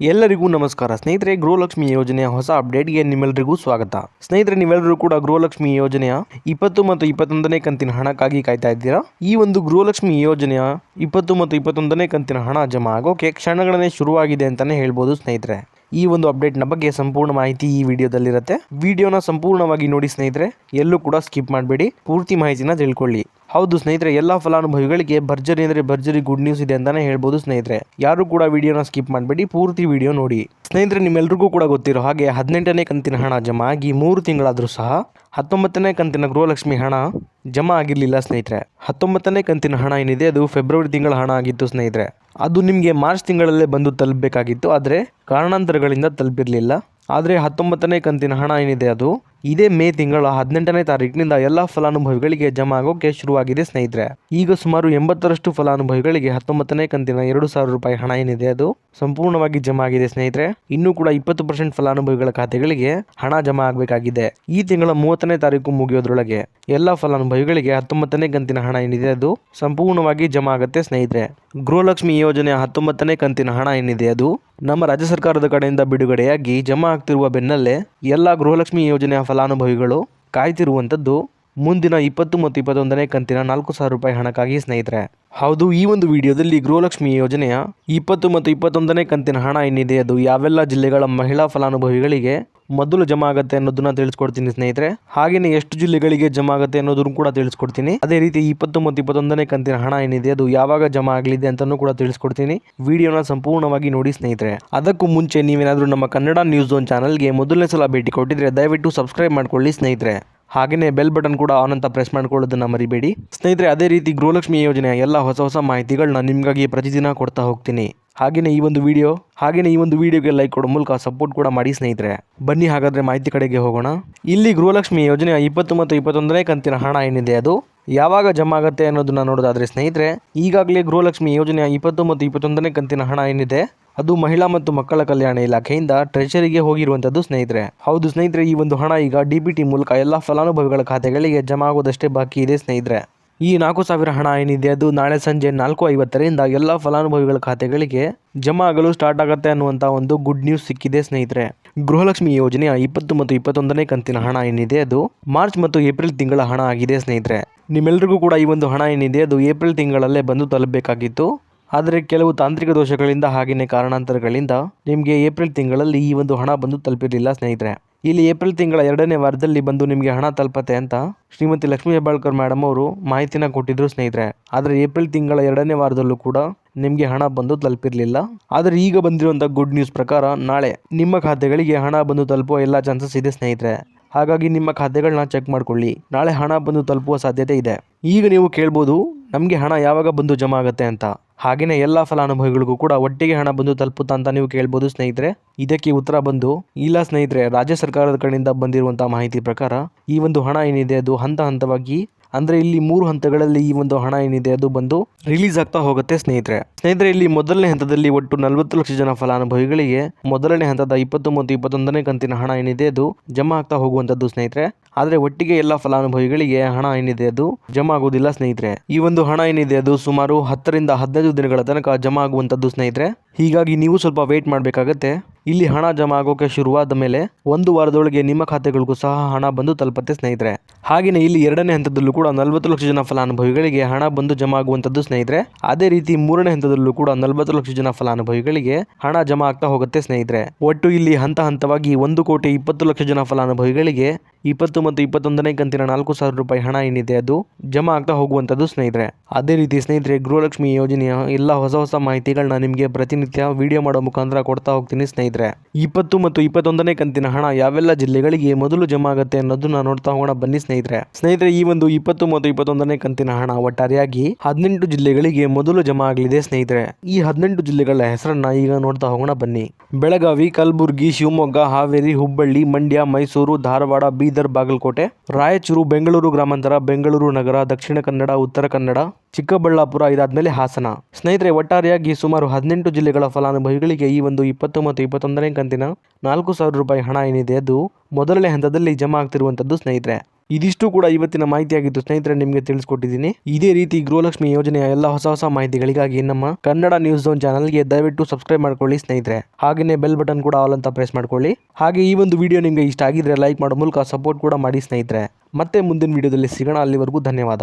ಎಲ್ಲರಿಗೂ ನಮಸ್ಕಾರ ಸ್ನೇಹಿತರೆ. ಗೃಹಲಕ್ಷ್ಮಿ ಯೋಜನೆಯ ಹೊಸ ಅಪ್ಡೇಟ್ಗೆ ನಿಮ್ಮೆಲ್ಲರಿಗೂ ಸ್ವಾಗತ. ಸ್ನೇಹಿತರೆ, ನೀವೆಲ್ಲರೂ ಕೂಡ ಗೃಹಲಕ್ಷ್ಮಿ ಯೋಜನೆಯ 20 ಮತ್ತು 21ನೇ ಕಂತಿನ ಹಣಕ್ಕಾಗಿ ಕಾಯ್ತಾ ಇದ್ದೀರಾ. ಈ ಒಂದು ಗೃಹಲಕ್ಷ್ಮಿ ಯೋಜನೆಯ 20 ಮತ್ತು 21ನೇ ಕಂತಿನ ಹಣ ಜಮಾ ಆಗೋಕೆ ಕ್ಷಣಗಣನೆ ಶುರುವಾಗಿದೆ ಅಂತಾನೆ ಹೇಳ್ಬೋದು ಸ್ನೇಹಿತರೆ. ಈ ಒಂದು ಅಪ್ಡೇಟ್ನ ಬಗ್ಗೆ ಸಂಪೂರ್ಣ ಮಾಹಿತಿ ಈ ವಿಡಿಯೋದಲ್ಲಿರುತ್ತೆ. ವಿಡಿಯೋನ ಸಂಪೂರ್ಣವಾಗಿ ನೋಡಿ ಸ್ನೇಹಿತರೆ, ಎಲ್ಲೂ ಕೂಡ ಸ್ಕಿಪ್ ಮಾಡಬೇಡಿ, ಪೂರ್ತಿ ಮಾಹಿತಿನ ತಿಳ್ಕೊಳ್ಳಿ. ಹೌದು ಸ್ನೇಹಿತರೆ, ಎಲ್ಲ ಫಲಾನುಭವಿಗಳಿಗೆ ಭರ್ಜರಿ ಅಂದರೆ ಭರ್ಜರಿ ಗುಡ್ ನ್ಯೂಸ್ ಇದೆ ಅಂತಾನೆ ಹೇಳ್ಬೋದು ಸ್ನೇಹಿತರೆ. ಯಾರು ಕೂಡ ವಿಡಿಯೋನ ಸ್ಕಿಪ್ ಮಾಡಬೇಡಿ, ಪೂರ್ತಿ ವಿಡಿಯೋ ನೋಡಿ. ಸ್ನೇಹಿತರೆ, ನಿಮ್ಮೆಲ್ರಿಗೂ ಕೂಡ ಗೊತ್ತಿರೋ ಹಾಗೆ 18ನೇ ಕಂತಿನ ಹಣ ಜಮಾ ಆಗಿ 3 ತಿಂಗಳಾದರೂ ಸಹ 19ನೇ ಕಂತಿನ ಗೃಹಲಕ್ಷ್ಮಿ ಹಣ ಜಮಾ ಆಗಿರಲಿಲ್ಲ ಸ್ನೇಹಿತರೆ. 19ನೇ ಕಂತಿನ ಹಣ ಏನಿದೆ ಅದು ಫೆಬ್ರವರಿ ತಿಂಗಳ ಹಣ ಆಗಿತ್ತು ಸ್ನೇಹಿತರೆ. ಅದು ನಿಮಗೆ ಮಾರ್ಚ್ ತಿಂಗಳಲ್ಲೇ ಬಂದು ತಲುಪಬೇಕಾಗಿತ್ತು, ಆದರೆ ಕಾರಣಾಂತರಗಳಿಂದ ತಲುಪಿರಲಿಲ್ಲ. ಆದರೆ 19ನೇ ಕಂತಿನ ಹಣ ಏನಿದೆ ಅದು ಇದೇ ಮೇ ತಿಂಗಳ 18ನೇ ತಾರೀಕಿನಿಂದ ಎಲ್ಲ ಫಲಾನುಭವಿಗಳಿಗೆ ಜಮಾ ಆಗೋಕೆ ಶುರುವಾಗಿದೆ ಸ್ನೇಹಿತರೆ. ಈಗ ಸುಮಾರು 80ರಷ್ಟು ಫಲಾನುಭವಿಗಳಿಗೆ 19ನೇ ಕಂತಿನ 2,000 ರೂಪಾಯಿ ಹಣ ಏನಿದೆ ಅದು ಸಂಪೂರ್ಣವಾಗಿ ಜಮಾ ಆಗಿದೆ ಸ್ನೇಹಿತರೆ. ಇನ್ನೂ ಕೂಡ 20% ಫಲಾನುಭವಿಗಳ ಖಾತೆಗಳಿಗೆ ಹಣ ಜಮಾ ಆಗಬೇಕಾಗಿದೆ. ಈ ತಿಂಗಳ 30ನೇ ತಾರೀಕು ಮುಗಿಯೋದ್ರೊಳಗೆ ಎಲ್ಲ ಫಲಾನುಭವಿಗಳಿಗೆ 19ನೇ ಕಂತಿನ ಹಣ ಏನಿದೆ ಅದು ಸಂಪೂರ್ಣವಾಗಿ ಜಮಾ ಆಗುತ್ತೆ ಸ್ನೇಹಿತರೆ. ಗೃಹಲಕ್ಷ್ಮಿ ಯೋಜನೆಯ 19ನೇ ಕಂತಿನ ಹಣ ಏನಿದೆ ಅದು ನಮ್ಮ ರಾಜ್ಯ ಸರ್ಕಾರದ ಕಡೆಯಿಂದ ಬಿಡುಗಡೆಯಾಗಿ ಜಮಾ ಆಗ್ತಿರುವ ಬೆನ್ನಲ್ಲೇ ಎಲ್ಲ ಗೃಹಲಕ್ಷ್ಮಿ ಯೋಜನೆಯ ಫಲಾನುಭವಿಗಳು ಕಾಯ್ತಿರುವಂಥದ್ದು ಮುಂದಿನ 20 ಮತ್ತು 21ನೇ ಕಂತಿನ 4,000 ರೂಪಾಯಿ ಹಣಕ್ಕಾಗಿ ಸ್ನೇಹಿತರೆ. ಹೌದು, ಈ ಒಂದು ವಿಡಿಯೋದಲ್ಲಿ ಗೃಹಲಕ್ಷ್ಮಿ ಯೋಜನೆಯ 20 ಮತ್ತು 21ನೇ ಕಂತಿನ ಹಣ ಏನಿದೆ ಅದು ಯಾವೆಲ್ಲ ಜಿಲ್ಲೆಗಳ ಮಹಿಳಾ ಫಲಾನುಭವಿಗಳಿಗೆ ಮೊದಲು ಜಮಾ ಆಗುತ್ತೆ ಅನ್ನೋದನ್ನ ತಿಳಿಸ್ಕೊಡ್ತೀನಿ ಸ್ನೇಹಿತರೆ. ಹಾಗೇನೆ ಎಷ್ಟು ಜಿಲ್ಲೆಗಳಿಗೆ ಜಮಾ ಆಗುತ್ತೆ ಅನ್ನೋದನ್ನು ಕೂಡ ತಿಳಿಸ್ಕೊಡ್ತೀನಿ. ಅದೇ ರೀತಿ 20 ಮತ್ತು 21ನೇ ಕಂತಿನ ಹಣ ಏನಿದೆ ಅದು ಯಾವಾಗ ಜಮಾ ಆಗಲಿದೆ ಅಂತಾನೂ ಕೂಡ ತಿಳಿಸ್ಕೊಡ್ತೀನಿ. ವಿಡಿಯೋನ ಸಂಪೂರ್ಣವಾಗಿ ನೋಡಿ ಸ್ನೇಹಿತರೆ. ಅದಕ್ಕೂ ಮುಂಚೆ ನೀವೇನಾದರೂ ನಮ್ಮ ಕನ್ನಡ ನ್ಯೂಸ್ ಝೋನ್ ಚಾನಲ್ಗೆ ಮೊದಲನೇ ಸಲ ಭೇಟಿ ಕೊಟ್ಟಿದ್ರೆ ದಯವಿಟ್ಟು ಸಬ್ಸ್ಕ್ರೈಬ್ ಮಾಡ್ಕೊಳ್ಳಿ ಸ್ನೇಹಿತರೆ. ಹಾಗೆಯೇ ಬೆಲ್ ಬಟನ್ ಕೂಡ ಆನ್ ಅಂತ ಪ್ರೆಸ್ ಮಾಡ್ಕೊಳ್ಳೋದನ್ನ ಮರಿಬೇಡಿ ಸ್ನೇಹಿತರೆ. ಅದೇ ರೀತಿ ಗೃಹಲಕ್ಷ್ಮಿ ಯೋಜನೆಯ ಎಲ್ಲ ಹೊಸ ಮಾಹಿತಿಗಳನ್ನ ನಿಮಗಾಗಿ ಪ್ರತಿದಿನ ಕೊಡ್ತಾ ಹೋಗ್ತೀನಿ. ಹಾಗೆಯೇ ಈ ಒಂದು ವಿಡಿಯೋಗೆ ಲೈಕ್ ಕೊಡೋ ಮೂಲಕ ಸಪೋರ್ಟ್ ಕೂಡ ಮಾಡಿ ಸ್ನೇಹಿತರೆ. ಬನ್ನಿ ಹಾಗಾದ್ರೆ ಮಾಹಿತಿ ಕಡೆಗೆ ಹೋಗೋಣ. ಇಲ್ಲಿ ಗೃಹಲಕ್ಷ್ಮಿ ಯೋಜನೆಯ 20 ಮತ್ತು 21ನೇ ಕಂತಿನ ಹಣ ಏನಿದೆ ಅದು ಯಾವಾಗ ಜಮಾ ಆಗುತ್ತೆ ಅನ್ನೋದನ್ನ ನೋಡೋದಾದ್ರೆ ಸ್ನೇಹಿತರೆ, ಈಗಾಗಲೇ ಗೃಹಲಕ್ಷ್ಮಿ ಯೋಜನೆಯ 20 ಮತ್ತು 21ನೇ ಕಂತಿನ ಹಣ ಏನಿದೆ ಅದು ಮಹಿಳಾ ಮತ್ತು ಮಕ್ಕಳ ಕಲ್ಯಾಣ ಇಲಾಖೆಯಿಂದ ಟ್ರೆಷರಿಗೆ ಹೋಗಿರುವಂಥದ್ದು ಸ್ನೇಹಿತರೆ. ಹೌದು ಸ್ನೇಹಿತರೆ, ಈ ಒಂದು ಹಣ ಈಗ DBT ಮೂಲಕ ಎಲ್ಲ ಫಲಾನುಭವಿಗಳ ಖಾತೆಗಳಿಗೆ ಜಮಾ ಆಗೋದಷ್ಟೇ ಬಾಕಿ ಇದೆ ಸ್ನೇಹಿತರೆ. ಈ 4,000 ಹಣ ಏನಿದೆ ಅದು ನಾಳೆ ಸಂಜೆ 4:50ರಿಂದ ಎಲ್ಲ ಫಲಾನುಭವಿಗಳ ಖಾತೆಗಳಿಗೆ ಜಮಾ ಆಗಲು ಸ್ಟಾರ್ಟ್ ಆಗುತ್ತೆ ಅನ್ನುವಂಥ ಒಂದು ಗುಡ್ ನ್ಯೂಸ್ ಸಿಕ್ಕಿದೆ ಸ್ನೇಹಿತರೆ. ಗೃಹಲಕ್ಷ್ಮಿ ಯೋಜನೆಯ 20 ಮತ್ತು 21ನೇ ಕಂತಿನ ಹಣ ಏನಿದೆ ಅದು ಮಾರ್ಚ್ ಮತ್ತು ಏಪ್ರಿಲ್ ತಿಂಗಳ ಹಣ ಆಗಿದೆ ಸ್ನೇಹಿತರೆ. ನಿಮ್ಮೆಲ್ಲರಿಗೂ ಕೂಡ ಈ ಒಂದು ಹಣ ಏನಿದೆ ಅದು ಏಪ್ರಿಲ್ ತಿಂಗಳಲ್ಲೇ ಬಂದು ತಲುಪಬೇಕಾಗಿತ್ತು. ಆದರೆ ಕೆಲವು ತಾಂತ್ರಿಕ ದೋಷಗಳಿಂದ ಹಾಗೆಯೇ ಕಾರಣಾಂತರಗಳಿಂದ ನಿಮಗೆ ಏಪ್ರಿಲ್ ತಿಂಗಳಲ್ಲಿ ಈ ಒಂದು ಹಣ ಬಂದು ತಲುಪಿರಲಿಲ್ಲ ಸ್ನೇಹಿತರೆ. ಇಲ್ಲಿ ಏಪ್ರಿಲ್ ತಿಂಗಳ 2ನೇ ವಾರದಲ್ಲಿ ಬಂದು ನಿಮಗೆ ಹಣ ತಲುಪತ್ತೆ ಅಂತ ಶ್ರೀಮತಿ ಲಕ್ಷ್ಮೀ ಹೆಬ್ಬಾಳ್ಕರ್ ಮೇಡಮ್ ಅವರು ಮಾಹಿತಿನ ಕೊಟ್ಟಿದ್ರು ಸ್ನೇಹಿತರೆ. ಆದರೆ ಏಪ್ರಿಲ್ ತಿಂಗಳ 2ನೇ ವಾರದಲ್ಲೂ ಕೂಡ ನಿಮಗೆ ಹಣ ಬಂದು ತಲುಪಿರಲಿಲ್ಲ. ಆದರೆ ಈಗ ಬಂದಿರುವಂಥ ಗುಡ್ ನ್ಯೂಸ್ ಪ್ರಕಾರ ನಾಳೆ ನಿಮ್ಮ ಖಾತೆಗಳಿಗೆ ಹಣ ಬಂದು ತಲುಪುವ ಎಲ್ಲ ಚಾನ್ಸಸ್ ಇದೆ ಸ್ನೇಹಿತರೆ. ಹಾಗಾಗಿ ನಿಮ್ಮ ಖಾತೆಗಳನ್ನ ಚೆಕ್ ಮಾಡ್ಕೊಳ್ಳಿ, ನಾಳೆ ಹಣ ಬಂದು ತಲುಪುವ ಸಾಧ್ಯತೆ ಇದೆ. ಈಗ ನೀವು ಕೇಳ್ಬೋದು ನಮಗೆ ಹಣ ಯಾವಾಗ ಬಂದು ಜಮಾ ಆಗುತ್ತೆ ಅಂತ. ಹಾಗೆಯೇ ಎಲ್ಲ ಫಲಾನುಭವಿಗಳಿಗೂ ಕೂಡ ಒಟ್ಟಿಗೆ ಹಣ ಬಂದು ತಲುಪುತ್ತಾ ಅಂತ ನೀವು ಕೇಳ್ಬೋದು ಸ್ನೇಹಿತರೆ. ಇದಕ್ಕೆ ಉತ್ತರ ಬಂದು ಇಲ್ಲ ಸ್ನೇಹಿತರೆ. ರಾಜ್ಯ ಸರ್ಕಾರದ ಕಡೆಯಿಂದ ಬಂದಿರುವಂಥ ಮಾಹಿತಿ ಪ್ರಕಾರ ಈ ಒಂದು ಹಣ ಏನಿದೆ ಅದು ಹಂತವಾಗಿ ಅಂದರೆ ಇಲ್ಲಿ 3 ಹಂತಗಳಲ್ಲಿ ಈ ಒಂದು ಹಣ ಏನಿದೆ ಅದು ಬಂದು ರಿಲೀಸ್ ಆಗ್ತಾ ಹೋಗುತ್ತೆ ಸ್ನೇಹಿತರೆ. ಇಲ್ಲಿ ಮೊದಲನೇ ಹಂತದಲ್ಲಿ ಒಟ್ಟು 40 ಲಕ್ಷ ಜನ ಫಲಾನುಭವಿಗಳಿಗೆ ಮೊದಲನೇ ಹಂತದ 20 ಮತ್ತು 21ನೇ ಕಂತಿನ ಹಣ ಏನಿದೆ ಅದು ಜಮಾ ಆಗ್ತಾ ಹೋಗುವಂಥದ್ದು ಸ್ನೇಹಿತರೆ. ಆದರೆ ಒಟ್ಟಿಗೆ ಎಲ್ಲ ಫಲಾನುಭವಿಗಳಿಗೆ ಹಣ ಏನಿದೆ ಅದು ಜಮಾ ಆಗುವುದಿಲ್ಲ ಸ್ನೇಹಿತರೆ. ಈ ಒಂದು ಹಣ ಏನಿದೆ ಅದು ಸುಮಾರು 10ರಿಂದ 15 ದಿನಗಳ ತನಕ ಜಮಾ ಆಗುವಂಥದ್ದು ಸ್ನೇಹಿತರೆ. ಹೀಗಾಗಿ ನೀವು ಸ್ವಲ್ಪ ವೇಟ್ ಮಾಡಬೇಕಾಗತ್ತೆ. ಇಲ್ಲಿ ಹಣ ಜಮಾ ಆಗೋಕೆ ಶುರುವಾದ ಮೇಲೆ 1 ವಾರದೊಳಗೆ ನಿಮ್ಮ ಖಾತೆಗಳಿಗೂ ಸಹ ಹಣ ಬಂದು ತಲುಪುತ್ತೆ ಸ್ನೇಹಿತರೆ. ಹಾಗೆಯೇ ಇಲ್ಲಿ 2ನೇ ಹಂತದಲ್ಲೂ ಕೂಡ 40 ಲಕ್ಷ ಜನ ಫಲಾನುಭವಿಗಳಿಗೆ ಹಣ ಬಂದು ಜಮಾ ಆಗುವಂಥದ್ದು ಸ್ನೇಹಿತರೆ. ಅದೇ ರೀತಿ 3ನೇ ಹಂತದಲ್ಲೂ ಕೂಡ 40 ಲಕ್ಷ ಜನ ಫಲಾನುಭವಿಗಳಿಗೆ ಹಣ ಜಮಾ ಆಗ್ತಾ ಹೋಗುತ್ತೆ ಸ್ನೇಹಿತರೆ. ಒಟ್ಟು ಇಲ್ಲಿ ಹಂತವಾಗಿ 1,20,00,000 ಜನ ಫಲಾನುಭವಿಗಳಿಗೆ 20 ಮತ್ತು 21ನೇ ಕಂತಿನ 4,000 ರೂಪಾಯಿ ಹಣ ಏನಿದೆ ಅದು ಜಮಾ ಆಗ್ತಾ ಹೋಗುವಂಥದ್ದು ಸ್ನೇಹಿತರೆ. ಅದೇ ರೀತಿ ಸ್ನೇಹಿತರೆ, ಗೃಹಲಕ್ಷ್ಮಿ ಯೋಜನೆಯ ಎಲ್ಲ ಹೊಸ ಮಾಹಿತಿಗಳನ್ನ ನಿಮಗೆ ಪ್ರತಿನಿತ್ಯ ವಿಡಿಯೋ ಮಾಡೋ ಮುಖಾಂತರ ಕೊಡ್ತಾ ಹೋಗ್ತೀನಿ ಸ್ನೇಹಿತರೆ. 20 ಮತ್ತು 21ನೇ ಕಂತಿನ ಹಣ ಯಾವೆಲ್ಲ ಜಿಲ್ಲೆಗಳಿಗೆ ಮೊದಲು ಜಮಾ ಆಗುತ್ತೆ ಅನ್ನೋದನ್ನ ನೋಡ್ತಾ ಹೋಗೋಣ ಬನ್ನಿ ಸ್ನೇಹಿತರೆ. ಈ ಒಂದು 20 ಮತ್ತು 21ನೇ ಕಂತಿನ ಹಣ ಒಟ್ಟಾರೆಯಾಗಿ 18 ಜಿಲ್ಲೆಗಳಿಗೆ ಮೊದಲು ಜಮಾ ಆಗಲಿದೆ ಸ್ನೇಹಿತರೆ. ಈ 18 ಜಿಲ್ಲೆಗಳ ಹೆಸರನ್ನ ಈಗ ನೋಡ್ತಾ ಹೋಗೋಣ ಬನ್ನಿ. ಬೆಳಗಾವಿ, ಕಲಬುರಗಿ, ಶಿವಮೊಗ್ಗ, ಹಾವೇರಿ, ಹುಬ್ಬಳ್ಳಿ, ಮಂಡ್ಯ, ಮೈಸೂರು, ಧಾರವಾಡ, ಬೀದರ್, ಬಾಗಲಕೋಟೆ, ರಾಯಚೂರು, ಬೆಂಗಳೂರು ಗ್ರಾಮಾಂತರ, ಬೆಂಗಳೂರು ನಗರ, ದಕ್ಷಿಣ ಕನ್ನಡ, ಉತ್ತರ ಕನ್ನಡ, ಚಿಕ್ಕಬಳ್ಳಾಪುರ, ಇದಾದ್ಮೇಲೆ ಹಾಸನ. ಸ್ನೇಹಿತರೆ, ಒಟ್ಟಾರೆಯಾಗಿ ಸುಮಾರು 18 ಜಿಲ್ಲೆಗಳ ಫಲಾನುಭವಿಗಳಿಗೆ ಈ ಒಂದು 20 ಮತ್ತು 21ನೇ ಕಂತಿನ 4,000 ರೂಪಾಯಿ ಹಣ ಏನಿದೆ ಅದು ಮೊದಲನೇ ಹಂತದಲ್ಲಿ ಜಮಾ ಆಗ್ತಿರುವಂಥದ್ದು ಸ್ನೇಹಿತರೆ. ಇದಿಷ್ಟು ಕೂಡ ಇವತ್ತಿನ ಮಾಹಿತಿಯಾಗಿತ್ತು ಸ್ನೇಹಿತರೆ, ನಿಮಗೆ ತಿಳಿಸ್ಕೊಟ್ಟಿದ್ದೀನಿ. ಇದೇ ರೀತಿ ಗೃಹಲಕ್ಷ್ಮಿ ಯೋಜನೆಯ ಎಲ್ಲ ಹೊಸ ಮಾಹಿತಿಗಳಿಗಾಗಿ ನಮ್ಮ ಕನ್ನಡ ನ್ಯೂಸ್ ಝೋನ್ ಚಾನಲ್ಗೆ ದಯವಿಟ್ಟು ಸಬ್ಸ್ಕ್ರೈಬ್ ಮಾಡ್ಕೊಳ್ಳಿ ಸ್ನೇಹಿತರೆ. ಹಾಗೆಯೇ ಬೆಲ್ ಬಟನ್ ಕೂಡ ಆಲ್ ಅಂತ ಪ್ರೆಸ್ ಮಾಡ್ಕೊಳ್ಳಿ. ಹಾಗೆ ಈ ಒಂದು ವಿಡಿಯೋ ನಿಮಗೆ ಇಷ್ಟ ಆಗಿದ್ರೆ ಲೈಕ್ ಮಾಡೋ ಮೂಲಕ ಸಪೋರ್ಟ್ ಕೂಡ ಮಾಡಿ ಸ್ನೇಹಿತರೆ. ಮತ್ತೆ ಮುಂದಿನ ವಿಡಿಯೋದಲ್ಲಿ ಸಿಗೋಣ. ಅಲ್ಲಿವರೆಗೂ ಧನ್ಯವಾದ.